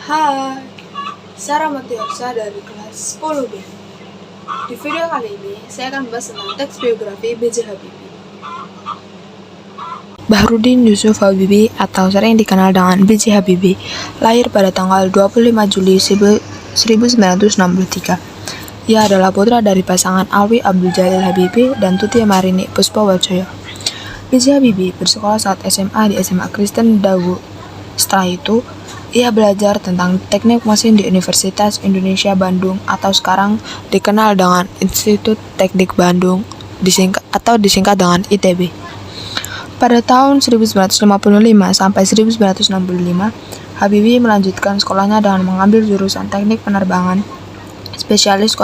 Hai, Sarah Matiarsa dari kelas 10B. Di video kali ini, saya akan membahas tentang teks biografi B.J. Habibie. Bahrudin Yusuf Habibie atau sering dikenal dengan B.J. Habibie, lahir pada tanggal 25 Juli 1963. Ia adalah putra dari pasangan Alwi Abdul Jalil Habibie dan Tuti Marini Puspawajoyo. B.J. Habibie bersekolah saat SMA di SMA Kristen Dawu. Setelah itu, ia belajar tentang teknik mesin di Universitas Indonesia Bandung atau sekarang dikenal dengan Institut Teknik Bandung disingkat dengan ITB. Pada tahun 1955 sampai 1965, Habibie melanjutkan sekolahnya dengan mengambil jurusan Teknik Penerbangan, spesialis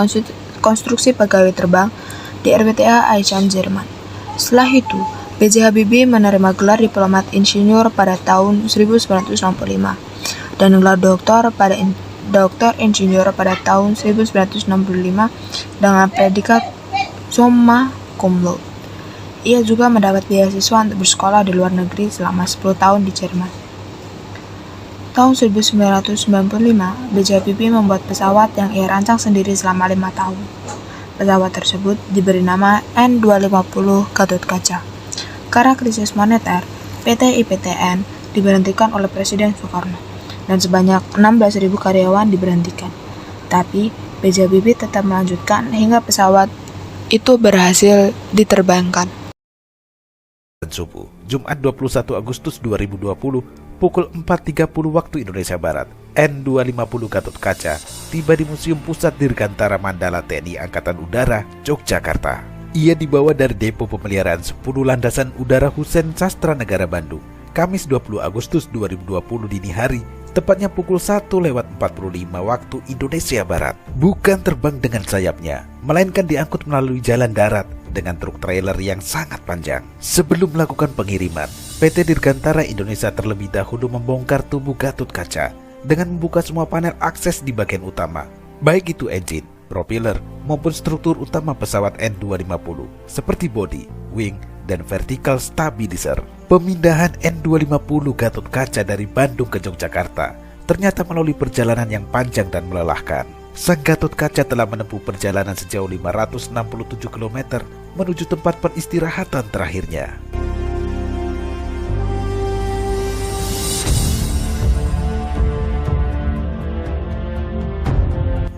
konstruksi pegawai terbang di RWTH Aachen, Jerman. Setelah itu, B.J. Habibie menerima gelar diplomat insinyur pada tahun 1965 dan gelar doktor insinyur pada tahun 1965 dengan predikat summa cum laude. Ia juga mendapat beasiswa untuk bersekolah di luar negeri selama 10 tahun di Jerman. Tahun 1995, B.J. Habibie membuat pesawat yang ia rancang sendiri selama 5 tahun. Pesawat tersebut diberi nama N250 Gatotkaca. Karena krisis moneter, PT IPTN diberhentikan oleh Presiden Soekarno dan sebanyak 16.000 karyawan diberhentikan. Tapi, B.J. Habibie tetap melanjutkan hingga pesawat itu berhasil diterbangkan. Subuh, Jumat 21 Agustus 2020, pukul 4.30 waktu Indonesia Barat, N250 Gatotkaca tiba di Museum Pusat Dirgantara Mandala TNI Angkatan Udara, Yogyakarta. Ia dibawa dari Depo Pemeliharaan 10 Landasan Udara Hussein Sastra Negara Bandung, Kamis 20 Agustus 2020 dini hari, tepatnya pukul 1:45 waktu Indonesia Barat. Bukan terbang dengan sayapnya, melainkan diangkut melalui jalan darat dengan truk trailer yang sangat panjang. Sebelum melakukan pengiriman, PT Dirgantara Indonesia terlebih dahulu membongkar tubuh Gatotkaca dengan membuka semua panel akses di bagian utama, baik itu engine, propeller, maupun struktur utama pesawat N250 seperti bodi, wing, dan vertical stabilizer. Pemindahan N250 Gatotkaca dari Bandung ke Yogyakarta ternyata melalui perjalanan yang panjang dan melelahkan. Sang Gatotkaca telah menempuh perjalanan sejauh 567 km menuju tempat peristirahatan terakhirnya.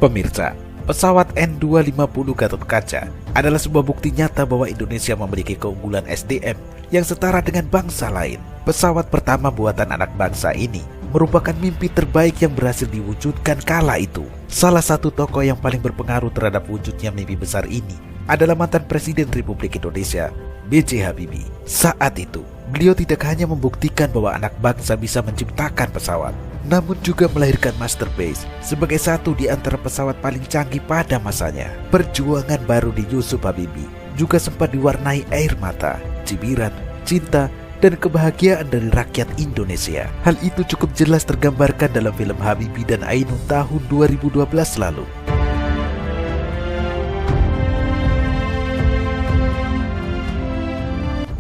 Pemirsa, pesawat N250 Gatotkaca adalah sebuah bukti nyata bahwa Indonesia memiliki keunggulan SDM yang setara dengan bangsa lain. Pesawat pertama buatan anak bangsa ini merupakan mimpi terbaik yang berhasil diwujudkan kala itu. Salah satu tokoh yang paling berpengaruh terhadap wujudnya mimpi besar ini adalah mantan Presiden Republik Indonesia, B.J. Habibie. Saat itu, beliau tidak hanya membuktikan bahwa anak bangsa bisa menciptakan pesawat, namun juga melahirkan Masterbase sebagai satu di antara pesawat paling canggih pada masanya. Perjuangan baru di Yusuf Habibie juga sempat diwarnai air mata, cibiran, cinta, dan kebahagiaan dari rakyat Indonesia. Hal itu cukup jelas tergambarkan dalam film Habibie dan Ainun tahun 2012 lalu.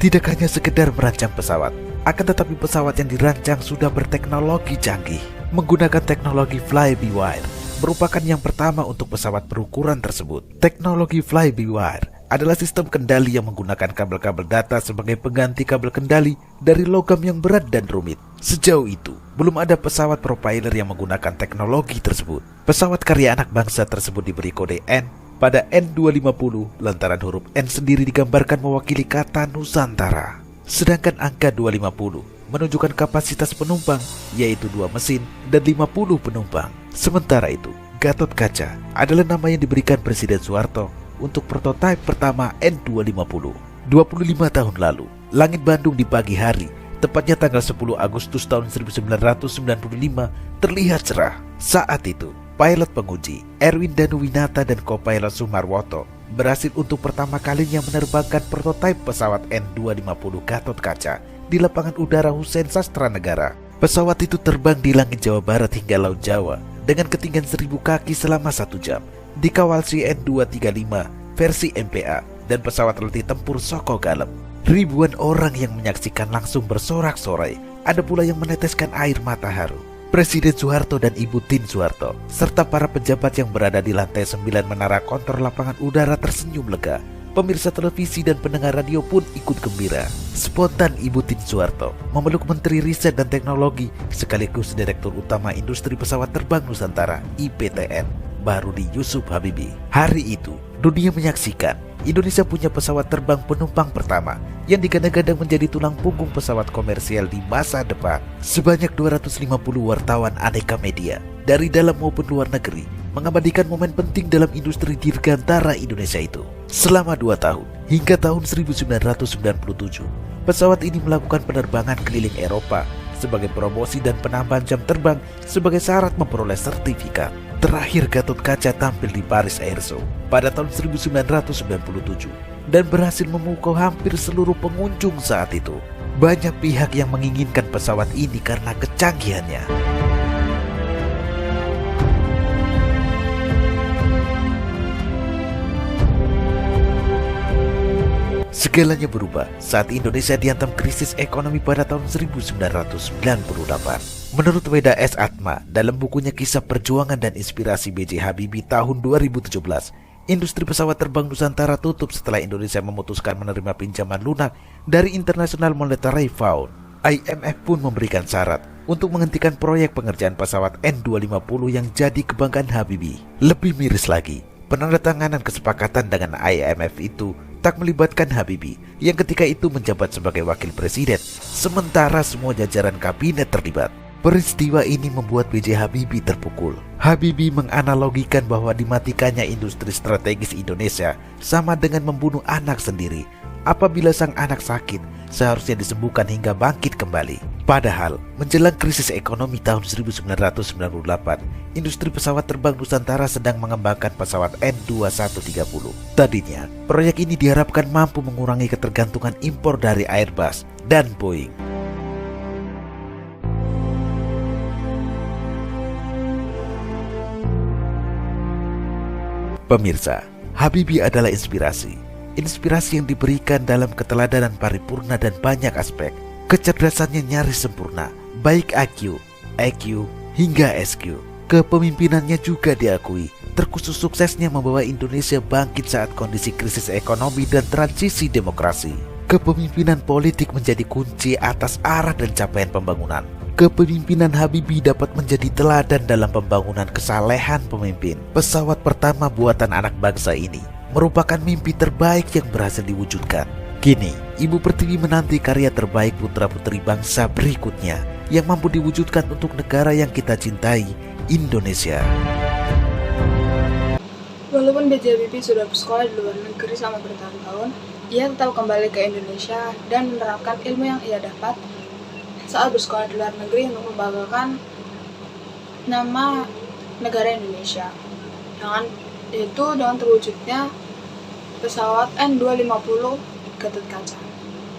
Tidak hanya sekedar merancang pesawat, akan tetapi pesawat yang dirancang sudah berteknologi canggih. Menggunakan teknologi fly-by-wire merupakan yang pertama untuk pesawat berukuran tersebut. Teknologi fly-by-wire adalah sistem kendali yang menggunakan kabel-kabel data sebagai pengganti kabel kendali dari logam yang berat dan rumit. Sejauh itu, belum ada pesawat propeller yang menggunakan teknologi tersebut. Pesawat karya anak bangsa tersebut diberi kode N pada N250 lantaran huruf N sendiri digambarkan mewakili kata Nusantara. Sedangkan angka 250 menunjukkan kapasitas penumpang, yaitu 2 mesin dan 50 penumpang. Sementara itu, Gatotkaca adalah nama yang diberikan Presiden Soeharto untuk prototipe pertama N250. 25 tahun lalu, langit Bandung di pagi hari, tepatnya tanggal 10 Agustus tahun 1995, terlihat cerah. Saat itu, pilot penguji Erwin Danuwinata dan co-pilot Sumarwoto berhasil untuk pertama kalinya menerbangkan prototipe pesawat N250 Gatotkaca di lapangan udara Hussein Sastra Negara. Pesawat itu terbang di langit Jawa Barat hingga Laut Jawa dengan ketinggian 1000 kaki selama 1 jam, dikawal CN-235 versi MPA dan pesawat latih tempur Soko Galem. Ribuan orang yang menyaksikan langsung bersorak-sorai, ada pula yang meneteskan air mata haru. Presiden Soeharto dan Ibu Tien Soeharto, serta para pejabat yang berada di lantai 9 menara kontor lapangan udara tersenyum lega. Pemirsa televisi dan pendengar radio pun ikut gembira. Spontan Ibu Tien Soeharto memeluk Menteri Riset dan Teknologi sekaligus Direktur Utama Industri Pesawat Terbang Nusantara (IPTN), Bahrudi Yusuf Habibie. Hari itu, dunia menyaksikan Indonesia punya pesawat terbang penumpang pertama yang digadang-gadang menjadi tulang punggung pesawat komersial di masa depan. Sebanyak 250 wartawan aneka media dari dalam maupun luar negeri mengabadikan momen penting dalam industri dirgantara Indonesia itu. Selama 2 tahun, hingga tahun 1997, pesawat ini melakukan penerbangan keliling Eropa sebagai promosi dan penambahan jam terbang sebagai syarat memperoleh sertifikat. Terakhir Gatot Kaca tampil di Paris Air Show pada tahun 1997 dan berhasil memukau hampir seluruh pengunjung saat itu. Banyak pihak yang menginginkan pesawat ini karena kecanggihannya. Segalanya berubah saat Indonesia dihantam krisis ekonomi pada tahun 1998. Menurut Weda S. Atma, dalam bukunya Kisah Perjuangan dan Inspirasi B.J. Habibie tahun 2017, industri pesawat terbang Nusantara tutup setelah Indonesia memutuskan menerima pinjaman lunak dari International Monetary Fund. IMF pun memberikan syarat untuk menghentikan proyek pengerjaan pesawat N250 yang jadi kebanggaan Habibie. Lebih miris lagi, penandatanganan kesepakatan dengan IMF itu tak melibatkan Habibie yang ketika itu menjabat sebagai wakil presiden, sementara semua jajaran kabinet terlibat. Peristiwa ini membuat B.J. Habibie terpukul. Habibie menganalogikan bahwa dimatikannya industri strategis Indonesia sama dengan membunuh anak sendiri. Apabila sang anak sakit, seharusnya disembuhkan hingga bangkit kembali. Padahal, menjelang krisis ekonomi tahun 1998, industri pesawat terbang Nusantara sedang mengembangkan pesawat N2130. Tadinya, proyek ini diharapkan mampu mengurangi ketergantungan impor dari Airbus dan Boeing. Pemirsa, Habibie adalah inspirasi. Inspirasi yang diberikan dalam keteladanan paripurna dan banyak aspek. Kecerdasannya nyaris sempurna, baik IQ, EQ, hingga SQ. Kepemimpinannya juga diakui, terkhusus suksesnya membawa Indonesia bangkit saat kondisi krisis ekonomi dan transisi demokrasi. Kepemimpinan politik menjadi kunci atas arah dan capaian pembangunan. Kepemimpinan Habibie dapat menjadi teladan dalam pembangunan kesalehan pemimpin. Pesawat pertama buatan anak bangsa ini merupakan mimpi terbaik yang berhasil diwujudkan. Kini, Ibu Pertiwi menanti karya terbaik putra-putri bangsa berikutnya yang mampu diwujudkan untuk negara yang kita cintai, Indonesia. Walaupun B.J. Habibie sudah bersekolah di luar negeri selama bertahun-tahun, ia tetap kembali ke Indonesia dan menerapkan ilmu yang ia dapat saat bersekolah di luar negeri untuk membanggakan nama negara Indonesia. Dengan terwujudnya pesawat N250 Gatot Kaca.